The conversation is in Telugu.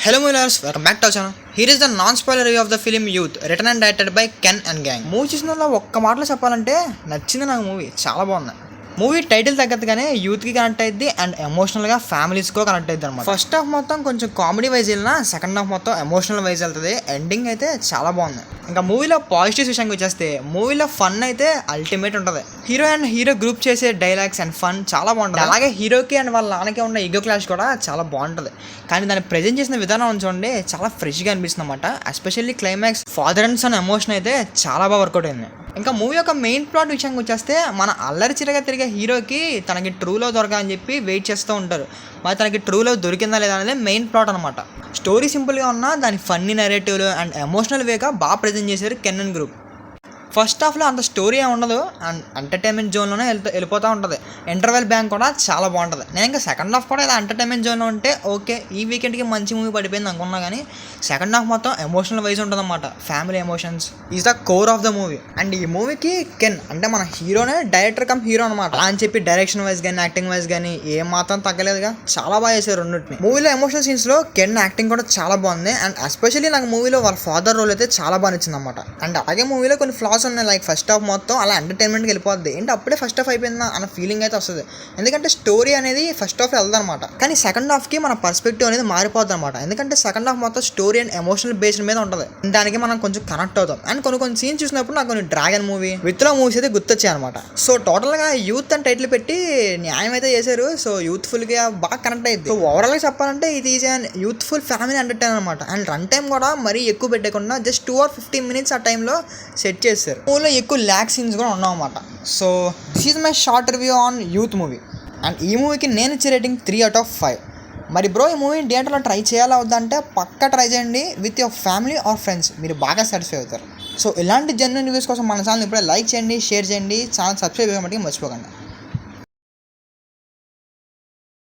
Hello Millers, welcome back to our channel. Here is the non-spoiler review of the film Youth, written and directed by Ken and Gang. Movie చూసిన ఒక్క మాటలో చెప్పాలంటే నచ్చింది నాకు మూవీ. చాలా బాగుంది. మూవీ టైటిల్ తగ్గట్టుగానే యూత్కి కనెక్ట్ అయ్యింది అండ్ ఎమోషనల్గా ఫ్యామిలీస్కో కనెక్ట్ అయ్యింది అనమాట. ఫస్ట్ హాఫ్ మొత్తం కొంచెం కామెడీ వైజ్ వెళ్ళినా సెకండ్ హాఫ్ మొత్తం ఎమోషనల్ వైజ్ వెళ్తుంది. ఎండింగ్ అయితే చాలా బాగుంది. ఇంకా మూవీలో పాజిటివ్స్ విషయానికి వచ్చేస్తే మూవీలో ఫన్ అయితే అల్టిమేట్ ఉంటుంది. హీరో అండ్ హీరో గ్రూప్ చేసే డైలాగ్స్ అండ్ ఫన్ చాలా బాగుంటుంది. అలాగే హీరోకి అండ్ వాళ్ళ నాన్నకి ఉన్న ఈగో క్లాష్ కూడా చాలా బాగుంటుంది. కానీ దాన్ని ప్రజెంట్ చేసిన విధానం చూడండి చాలా ఫ్రెష్గా అనిపిస్తుంది అనమాట. Especially climax father and son emotion అయితే చాలా బాగా వర్కౌట్ అయింది. ఇంకా మూవీ యొక్క మెయిన్ ప్లాట్ విషయానికి వచ్చేస్తే మన అల్లరి చిరగా తిరిగే హీరోకి తనకి ట్రూ లవ్ దొరకాలని చెప్పి వెయిట్ చేస్తూ ఉంటారు. మరి తనకి ట్రూ లవ్ దొరికిందా లేదా అనేది మెయిన్ ప్లాట్ అనమాట. స్టోరీ సింపుల్గా ఉన్నా దాని ఫన్నీ నెరేటివ్లు అండ్ ఎమోషనల్ వేగా బాగా ప్రజెంట్ చేశారు కెన్ అండ్ గ్రూప్. ఫస్ట్ హాఫ్లో అంత స్టోరీ ఏమి ఉండదు అండ్ ఎంటర్టైన్మెంట్ జోన్లోనే వెళ్ళిపోతూ ఉంటుంది. ఇంటర్వెల్ బ్యాంక్ కూడా చాలా బాగుంటుంది. నేను ఇంకా సెకండ్ హాఫ్ కూడా ఇలా ఎంటర్టైన్మెంట్ జోన్లో ఉంటే ఓకే ఈ వీకెండ్కి మంచి మూవీ పడిపోయింది అనుకున్నా, కానీ సెకండ్ హాఫ్ మొత్తం ఎమోషనల్ వైజ్ ఉంటుంది అన్నమాట. Family emotions is the core of the movie. And ఈ మూవీకి కెన్ అంటే మన హీరోనే డైరెక్టర్ కమ్ హీరో అనమాట. అని చెప్పి డైరెక్షన్ వైజ్ కానీ యాక్టింగ్ వైజ్ కానీ ఏం మాత్రం తగ్గలేదుగా, చాలా బాగా చేశారు రెండింటిని. మూవీలో ఎమోషనల్ సీన్స్లో కెన్ యాక్టింగ్ కూడా చాలా బాగుంది. అండ్ ఎస్పెషల్లీ నాకు మూవీలో వాళ్ళ ఫాదర్ రోల్ అయితే చాలా బాగా నచ్చింది అనమాట. అండ్ అలాగే మూవీలో కొన్ని ఫ్లాస్ ఉన్నాయి. లైక్ ఫస్ట్ హాఫ్ మొత్తం అలా ఎంటర్టైన్మెంట్కి వెళ్ళిపోద్ది. ఏంటి అప్పుడే ఫస్ట్ హాఫ్ అయిపోయిందా అన్న ఫీలింగ్ అయితే వస్తుంది. ఎందుకంటే స్టోరీ అనేది ఫస్ట్ హాఫ్ వెళ్తుంది అనమాట. కానీ సెకండ్ హాఫ్కి మన పర్స్పెక్టివ్ అనేది మారిపోద్ది అనమాట. ఎందుకంటే సెకండ్ హాఫ్ మొత్తం స్టోరీ అండ్ ఎమోషనల్ బేస్డ్ మీద ఉంటుంది. దానికి మనం కొంచెం కనెక్ట్ అవుతాం. అండ్ కొన్ని సీన్స్ చూసినప్పుడు నాకు కొన్ని dragon movie with love movies అయితే గుర్తొచ్చాయి అనమాట. సో టోటల్గా యూత్ అని టైటిల్ పెట్టి న్యాయం అయితే చేశారు. సో యూత్ఫుల్గా బాగా కనెక్ట్ అయ్యింది. సో ఓవరాల్గా చెప్పాలంటే ఇది is an youthful family entertain అనమాట. అండ్ రన్ టైం కూడా మరీ ఎక్కువ పెట్టకుండా జస్ట్ 2 or 15 minutes ఆ టైంలో సెట్ చేశారు. మూవీలో ఎక్కువ ల్యాక్ సీన్స్ కూడా ఉన్నాం అనమాట. So this is my short review on youth movie. And ఈ మూవీకి నేను ఇచ్చే రేటింగ్ 3 out of 5. మరి బ్రో ఈ మూవీ థియేటర్లో ట్రై చేయాలా వద్దంటే పక్కా ట్రై చేయండి with your family or friends. మీరు బాగా సాటిస్ఫై అవుతారు. సో ఇలాంటి జెన్యూన్ రివ్యూస్ కోసం మన ఛానల్ ఇప్పుడే లైక్ చేయండి, షేర్ చేయండి, ఛానల్ సబ్స్క్రైబ్ చేయడం మటుకు మర్చిపోకండి.